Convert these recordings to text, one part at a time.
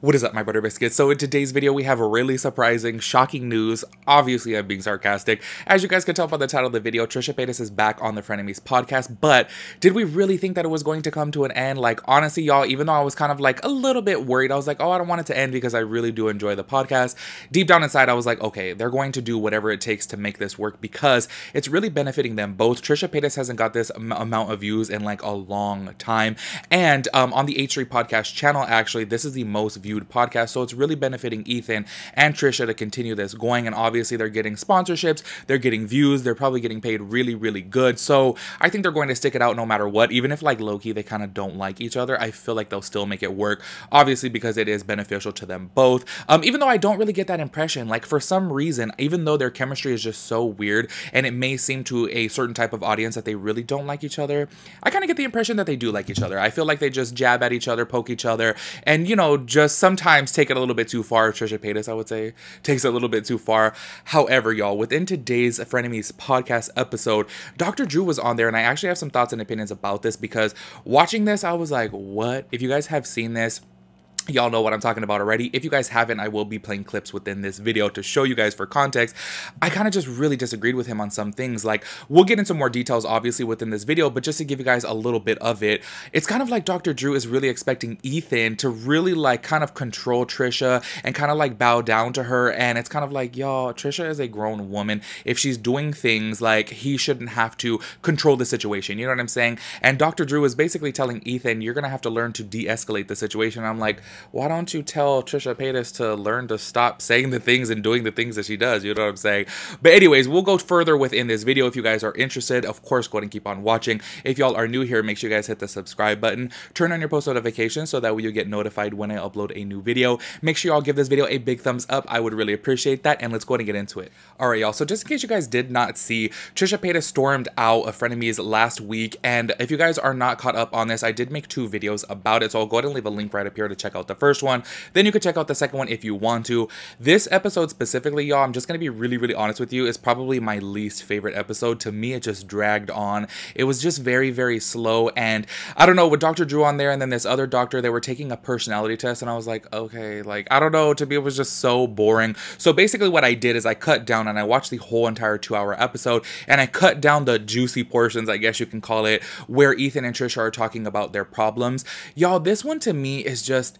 What is up, my butter biscuits? So in today's video, we have a really surprising, shocking news. Obviously, I'm being sarcastic. As you guys can tell by the title of the video, Trisha Paytas is back on the Frenemies podcast, but did we really think that it was going to come to an end? Like, honestly, y'all, even though I was kind of like a little bit worried, I was like, oh, I don't want it to end because I really do enjoy the podcast. Deep down inside, I was like, okay, they're going to do whatever it takes to make this work because it's really benefiting them both. Trisha Paytas hasn't got this amount of views in like a long time. And on the H3 podcast channel, actually, this is the most viewed podcast, so it's really benefiting Ethan and Trisha to continue this going. And obviously they're getting sponsorships, they're getting views, they're probably getting paid really good. So I think they're going to stick it out no matter what. Even if like low-key they kind of don't like each other, I feel like they'll still make it work, obviously because it is beneficial to them both. Even though I don't really get that impression, like for some reason, even though their chemistry is just so weird and it may seem to a certain type of audience that they really don't like each other, I kind of get the impression that they do like each other. I feel like they just jab at each other, poke each other, and you know, just sometimes take it a little bit too far. Trisha Paytas, I would say, takes it a little bit too far. However, y'all, within today's Frenemies podcast episode, Dr. Drew was on there, and I actually have some thoughts and opinions about this because watching this, I was like, what? If you guys have seen this, y'all know what I'm talking about already. If you guys haven't, I will be playing clips within this video to show you guys for context. I kind of just really disagreed with him on some things. Like, we'll get into more details obviously within this video, but just to give you guys a little bit of it, it's kind of like Dr. Drew is really expecting Ethan to really like kind of control Trisha and kind of like bow down to her. And it's kind of like, y'all, Trisha is a grown woman. If she's doing things, like, he shouldn't have to control the situation. You know what I'm saying? And Dr. Drew is basically telling Ethan, you're gonna have to learn to de-escalate the situation. I'm like, why don't you tell Trisha Paytas to learn to stop saying the things and doing the things that she does? You know what I'm saying? But anyways, we'll go further within this video. If you guys are interested, of course, go ahead and keep on watching. If y'all are new here, make sure you guys hit the subscribe button. Turn on your post notifications so that way you get notified when I upload a new video. Make sure y'all give this video a big thumbs up. I would really appreciate that. And let's go ahead and get into it. All right, y'all. So just in case you guys did not see, Trisha Paytas stormed out of Frenemies last week. And if you guys are not caught up on this, I did make 2 videos about it. So I'll go ahead and leave a link right up here to check out the first one. Then you could check out the second one if you want to. This episode specifically, y'all, I'm just going to be really honest with you, is probably my least favorite episode. To me, it just dragged on. It was just very slow. And I don't know, with Dr. Drew on there and then this other doctor, they were taking a personality test. And I was like, okay, like, I don't know. To me, it was just so boring. So basically what I did is I cut down and I watched the whole entire 2-hour episode. And I cut down the juicy portions, I guess you can call it, where Ethan and Trisha are talking about their problems. Y'all, this one to me is just...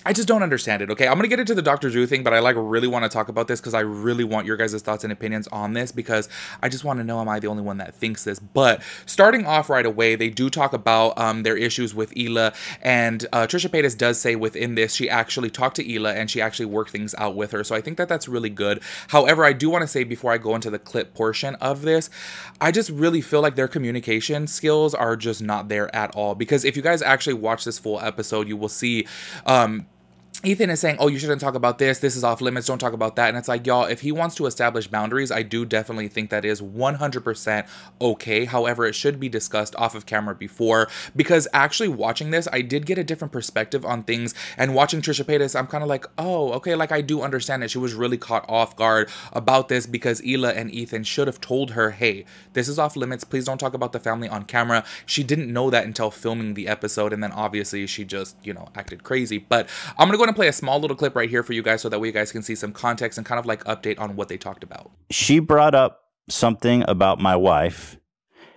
I just don't understand it, okay? I'm gonna get into the Dr. Drew thing, but I like really want to talk about this because I really want your guys' thoughts and opinions on this because I just want to know, am I the only one that thinks this? But starting off right away, they do talk about their issues with Hila, and Trisha Paytas does say within this, she actually talked to Hila and she actually worked things out with her. So I think that that's really good. However, I do want to say before I go into the clip portion of this, I just really feel like their communication skills are just not there at all. Because if you guys actually watch this full episode, you will see Ethan is saying, oh, you shouldn't talk about this. This is off limits. Don't talk about that. And it's like, y'all, if he wants to establish boundaries, I do definitely think that is 100% okay. However, it should be discussed off of camera before, because actually watching this, I did get a different perspective on things. And watching Trisha Paytas, I'm kind of like, oh, okay, like I do understand that she was really caught off guard about this because Hila and Ethan should have told her, hey, this is off limits. Please don't talk about the family on camera. She didn't know that until filming the episode. And then obviously she just, you know, acted crazy. But I'm going to go and play a small little clip right here for you guys so that way you guys can see some context and kind of like update on what they talked about. She brought up something about my wife,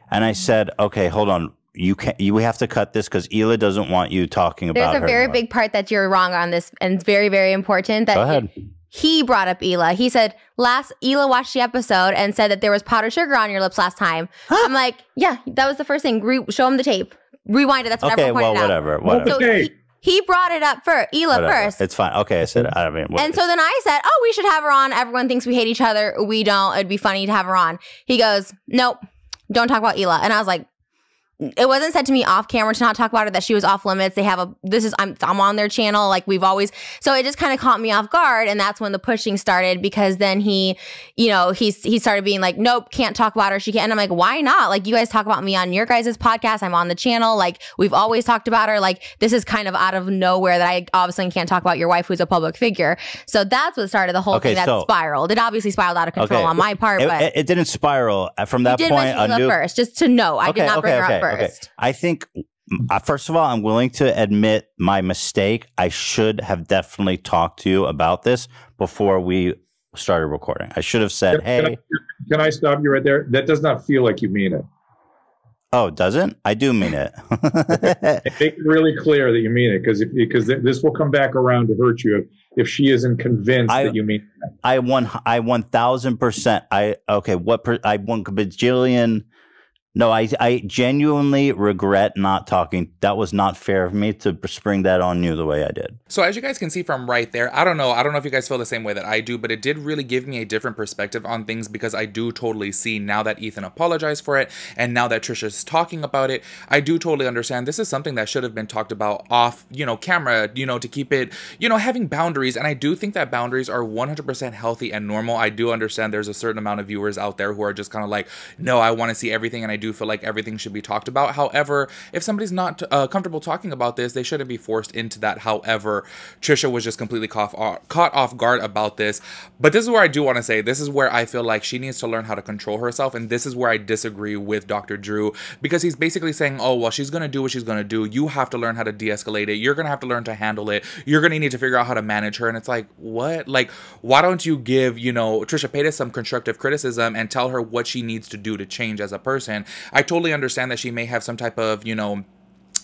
and I said, okay, hold on. You have to cut this because Hila doesn't want you talking about her. There's a very big part that you're wrong on this, and it's very important. That Go ahead. He brought up Hila. He said, Hila watched the episode and said that there was powdered sugar on your lips last time. I'm like, yeah, that was the first thing. Show him the tape. Rewind it. That's what everyone pointed out. Whatever. So okay. He brought it up for Hila first. It's fine. Okay, I said, I mean, and so then I said, oh, we should have her on. Everyone thinks we hate each other. We don't. It'd be funny to have her on. He goes, nope, don't talk about Hila. And I was like, it wasn't said to me off camera to not talk about her, that she was off limits. They have I'm on their channel, like we've always, so it just kind of caught me off guard. And that's when the pushing started, because then he started being like, nope, can't talk about her. She can't. And I'm like, why not? Like, you guys talk about me on your guys' podcast. I'm on the channel. Like, we've always talked about her. Like, this is kind of out of nowhere that I obviously can't talk about your wife, who's a public figure. So that's what started the whole thing that spiraled. It obviously spiraled out of control on my part, but it didn't spiral from that point. First, just to know, I did not bring her up first. I think First of all, I'm willing to admit my mistake. I should have definitely talked to you about this before we started recording. I should have said, hey. Can I stop you right there? That does not feel like you mean it. Oh, it doesn't? I do mean it. Make it really clear that you mean it, because this will come back around to hurt you if she isn't convinced that you mean it. I 1000%. I one bajillion. No, I genuinely regret not talking. That was not fair of me to spring that on you the way I did. So as you guys can see from right there, I don't know if you guys feel the same way that I do, but it did really give me a different perspective on things, because I do totally see now that Ethan apologized for it, and now that Trisha's talking about it, I do totally understand this is something that should have been talked about off, camera, to keep it, having boundaries. And I do think that boundaries are 100% healthy and normal. I do understand there's a certain amount of viewers out there who are just kind of like, no, I want to see everything, and I do feel like everything should be talked about. However, if somebody's not comfortable talking about this, they shouldn't be forced into that. However, Trisha was just completely caught off guard about this. But this is where I do want to say, this is where I feel like she needs to learn how to control herself, and this is where I disagree with Dr. Drew, because he's basically saying, oh, well, she's going to do what she's going to do. You have to learn how to de-escalate it. You're going to have to learn to handle it. You're going to need to figure out how to manage her. And it's like, what? Like, why don't you give, Trisha Paytas some constructive criticism and tell her what she needs to do to change as a person? I totally understand that she may have some type of,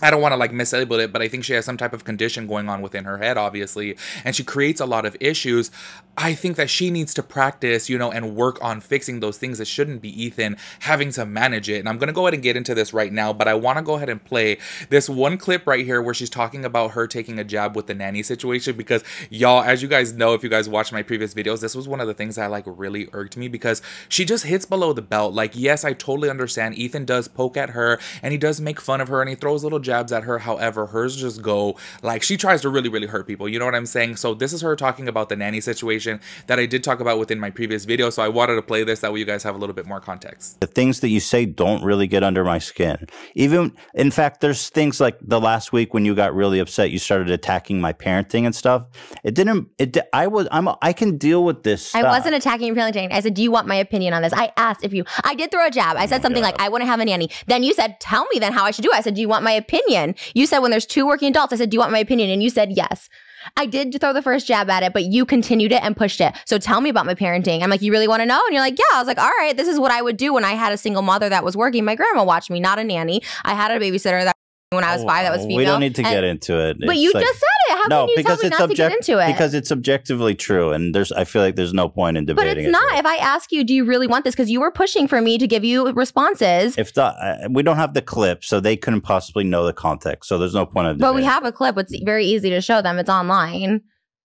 I don't want to like mislabel it, but I think she has some type of condition going on within her head, obviously, and she creates a lot of issues. I think that she needs to practice, and work on fixing those things. It shouldn't be Ethan having to manage it. And I'm going to go ahead and get into this right now, but I want to go ahead and play this one clip right here where she's talking about her taking a jab with the nanny situation, because y'all, as you guys know, if you guys watched my previous videos, this was one of the things that like really irked me, because she just hits below the belt. Like, yes, I totally understand Ethan does poke at her and he does make fun of her and he throws little jabs at her. However, hers just go like, she tries to really, really hurt people. You know what I'm saying? So this is her talking about the nanny situation that I did talk about within my previous video. So I wanted to play this, that way you guys have a little bit more context. The things that you say don't really get under my skin. Even, in fact, there's things like the last week when you got really upset, you started attacking my parenting and stuff. I can deal with this stuff. I wasn't attacking your parenting. I said, do you want my opinion on this? I asked I did throw a jab. I said something like, I want to have a nanny. Then you said, tell me then how I should do it. I said, do you want my opinion? You said, when there's two working adults. I said, do you want my opinion? And you said, yes. I did throw the first jab at it, but you continued it and pushed it. So tell me about my parenting. I'm like, you really want to know? And you're like, yeah. I was like, all right, this is what I would do when I had a single mother that was working. My grandma watched me, not a nanny. I had a babysitter that when I was 5 that was female. We don't need to get into it. But you just said it. How can you tell me not to get into it? Because it's objectively true, and I feel like there's no point in debating it. But it's not. If I ask you, do you really want this? Because you were pushing for me to give you responses. We don't have the clip, so they couldn't possibly know the context. So there's no point of debating. But we have a clip. It's very easy to show them. It's online.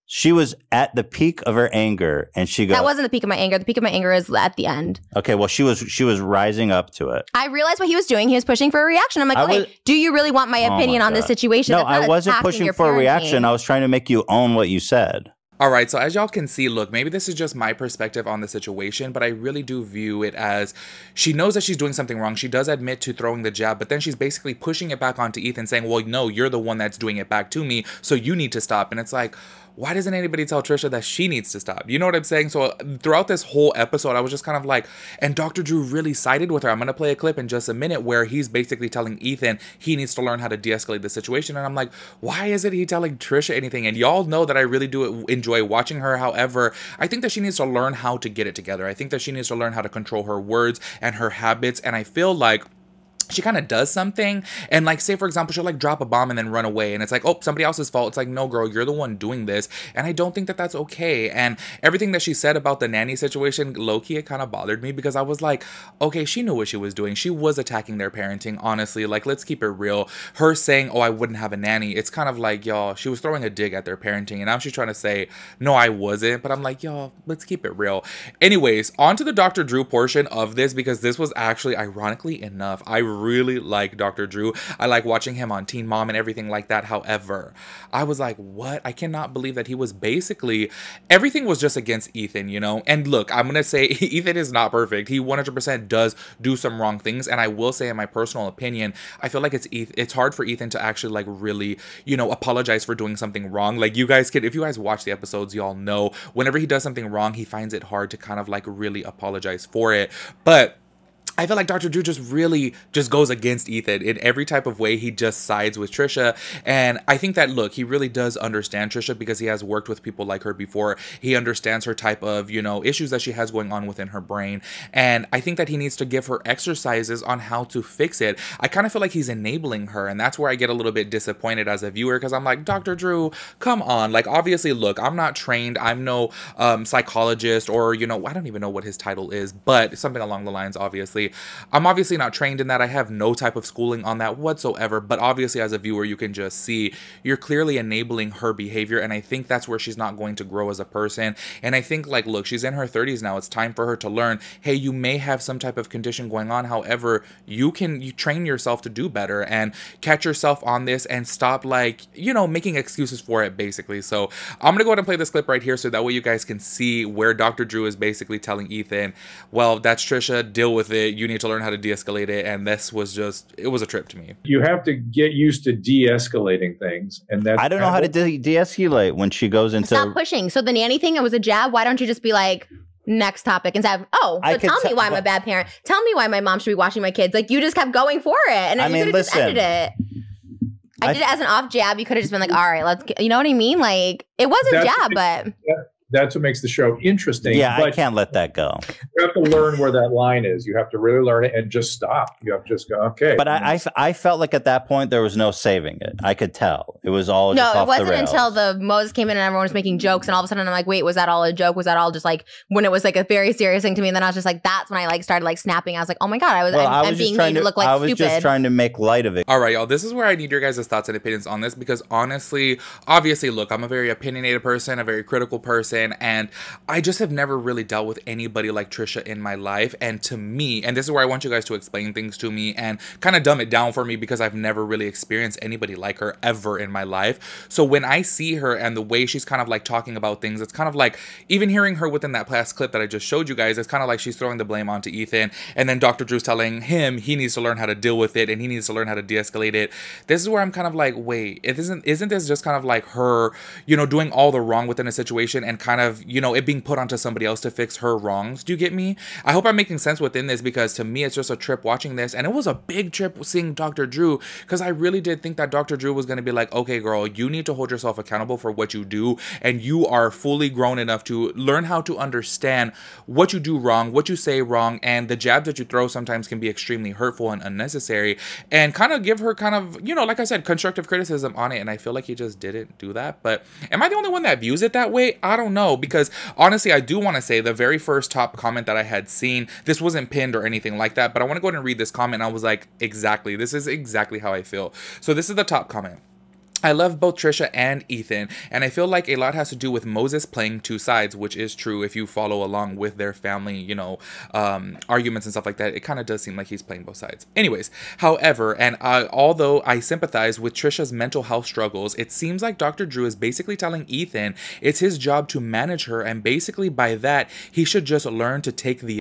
She was at the peak of her anger, and she goes, that wasn't the peak of my anger. The peak of my anger is at the end. Okay, well, she was rising up to it. I realized what he was doing. He was pushing for a reaction. I'm like, do you really want my opinion on this situation? No, I wasn't pushing for a reaction. I was trying to make you own what you said. All right, so as y'all can see, look, maybe this is just my perspective on the situation, but I really do view it as she knows that she's doing something wrong. She does admit to throwing the jab, but then she's basically pushing it back onto Ethan, saying, well, no, you're the one that's doing it back to me, so you need to stop. And it's like, why doesn't anybody tell Trisha that she needs to stop? You know what I'm saying? So throughout this whole episode, I was just kind of like, and Dr. Drew really sided with her. I'm going to play a clip in just a minute where he's basically telling Ethan he needs to learn how to de-escalate the situation. And I'm like, why isn't he telling Trisha anything? And y'all know that I really do enjoy watching her. However, I think that she needs to learn how to get it together. I think that she needs to learn how to control her words and her habits. And I feel like she kind of does something and like, say for example, she'll like drop a bomb and then run away and it's like, oh, somebody else's fault. It's like, no girl, you're the one doing this. And I don't think that that's okay. And everything that she said about the nanny situation, low-key, it kind of bothered me because I was like, okay, she knew what she was doing. She was attacking their parenting, honestly. Like, let's keep it real. Her saying, oh, I wouldn't have a nanny, it's kind of like, y'all, she was throwing a dig at their parenting and now she's trying to say, no, I wasn't. But I'm like, y'all, let's keep it real. Anyways, on to the Dr. Drew portion of this, because this was actually, ironically enough, I really like Dr. Drew. I like watching him on Teen Mom and everything like that. However, I was like, what? I cannot believe that he was basically, everything was just against Ethan, you know? And look, I'm going to say Ethan is not perfect. He 100% does do some wrong things. And I will say, in my personal opinion, I feel like it's hard for Ethan to actually like really, you know, apologize for doing something wrong. Like, you guys can, if you guys watch the episodes, y'all know whenever he does something wrong, he finds it hard to kind of like really apologize for it. But I feel like Dr. Drew just really just goes against Ethan in every type of way. He just sides with Trisha. And I think that, look, he really does understand Trisha because he has worked with people like her before. He understands her type of, you know, issues that she has going on within her brain. And I think that he needs to give her exercises on how to fix it. I kind of feel like he's enabling her. And that's where I get a little bit disappointed as a viewer because I'm like, Dr. Drew, come on. Like, obviously, look, I'm not trained. I'm no psychologist or, you know, I don't even know what his title is, but something along the lines, obviously. I'm obviously not trained in that. I have no type of schooling on that whatsoever, but obviously as a viewer, you can just see you're clearly enabling her behavior, and I think that's where she's not going to grow as a person. And I think, like, look, she's in her 30s now. It's time for her to learn, hey, you may have some type of condition going on. However, you train yourself to do better and catch yourself on this and stop, like, you know, making excuses for it, basically. So I'm gonna go ahead and play this clip right here so that way you guys can see where Dr. Drew is basically telling Ethan, well, that's Trisha, deal with it. You need to learn how to de-escalate it. And this was just, it was a trip to me. You have to get used to de-escalating things. And that's I don't know how to de-escalate when she goes into... Stop pushing. So the nanny thing, it was a jab. Why don't you just be like, next topic, instead of, oh, so tell me why I'm a bad parent. Tell me why my mom should be watching my kids. Like, you just kept going for it. And I mean, just ended it. I did it as an off jab. You could have just been like, all right, let's get, you know what I mean? Like, it was a jab, but... That's what makes the show interesting. Yeah, I can't let that go. You have to learn where that line is. You have to really learn it and just stop. You have to just go, okay. But I felt like at that point there was no saving it. I could tell. It was all just off the rails. No, it wasn't until the Moses came in and everyone was making jokes, and all of a sudden I'm like, wait, was that all a joke? Was that all just like when it was like a very serious thing to me? And then I was just like, that's when I like started like snapping. I was like, oh my God, I'm being made to look like stupid. I was just trying to make light of it. All right, y'all, this is where I need your guys' thoughts and opinions on this because honestly, obviously, look, I'm a very opinionated person, a very critical person, and I just have never really dealt with anybody like Trisha in my life. And to me, and this is where I want you guys to explain things to me and kind of dumb it down for me because I've never really experienced anybody like her ever in my life. So when I see her and the way she's kind of like talking about things, it's kind of like, even hearing her within that past clip that I just showed you guys, it's kind of like she's throwing the blame onto Ethan. And then Dr. Drew's telling him he needs to learn how to deal with it and he needs to learn how to de-escalate it. This is where I'm kind of like, wait, isn't this just kind of like her, you know, doing all the wrong within a situation and kind of, you know, it being put onto somebody else to fix her wrongs? Do you get me? I hope I'm making sense within this because to me it's just a trip watching this, and it was a big trip seeing Dr. Drew because I really did think that Dr. Drew was going to be like, okay girl, you need to hold yourself accountable for what you do, and you are fully grown enough to learn how to understand what you do wrong, what you say wrong, and the jabs that you throw sometimes can be extremely hurtful and unnecessary, and kind of give her kind of, you know, like I said, constructive criticism on it. And I feel like he just didn't do that. But am I the only one that views it that way? I don't know, because honestly I do want to say the very first top comment that I had seen, this wasn't pinned or anything like that, but I want to go ahead and read this comment. I was like, exactly, this is exactly how I feel. So this is the top comment. I love both Trisha and Ethan, and I feel like a lot has to do with Moses playing two sides, which is true if you follow along with their family, you know, arguments and stuff like that. It kind of does seem like he's playing both sides. Anyways, however, and although I sympathize with Trisha's mental health struggles, it seems like Dr. Drew is basically telling Ethan it's his job to manage her, and basically by that, he should just learn to take the...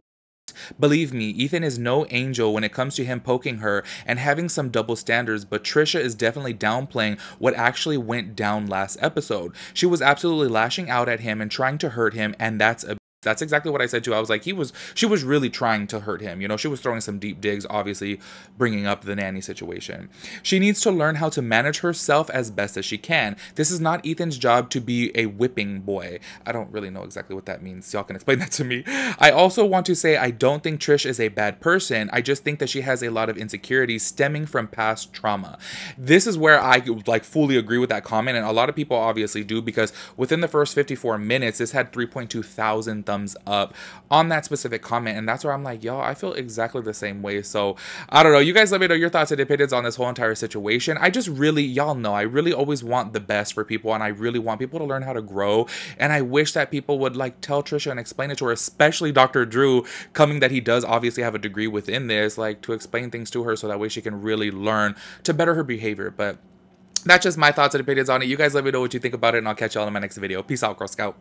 Believe me, Ethan is no angel when it comes to him poking her and having some double standards, but Trisha is definitely downplaying what actually went down last episode. She was absolutely lashing out at him and trying to hurt him, and that's exactly what I said too. I was like, she was really trying to hurt him. You know, she was throwing some deep digs, obviously bringing up the nanny situation. She needs to learn how to manage herself as best as she can. This is not Ethan's job to be a whipping boy. I don't really know exactly what that means. Y'all can explain that to me. I also want to say I don't think Trish is a bad person. I just think that she has a lot of insecurities stemming from past trauma. This is where I like fully agree with that comment, and a lot of people obviously do, because within the first 54 minutes, this had 3.2 thousand thumbs up on that specific comment, and that's where I'm like, yo, I feel exactly the same way. So I don't know, you guys let me know your thoughts and opinions on this whole entire situation. I just really, y'all know, I really always want the best for people, and I really want people to learn how to grow, and I wish that people would like tell Trisha and explain it to her, especially Dr. Drew, coming that he does obviously have a degree within this, like to explain things to her so that way she can really learn to better her behavior. But that's just my thoughts and opinions on it. You guys let me know what you think about it, and I'll catch y'all in my next video. Peace out, Girl Scout.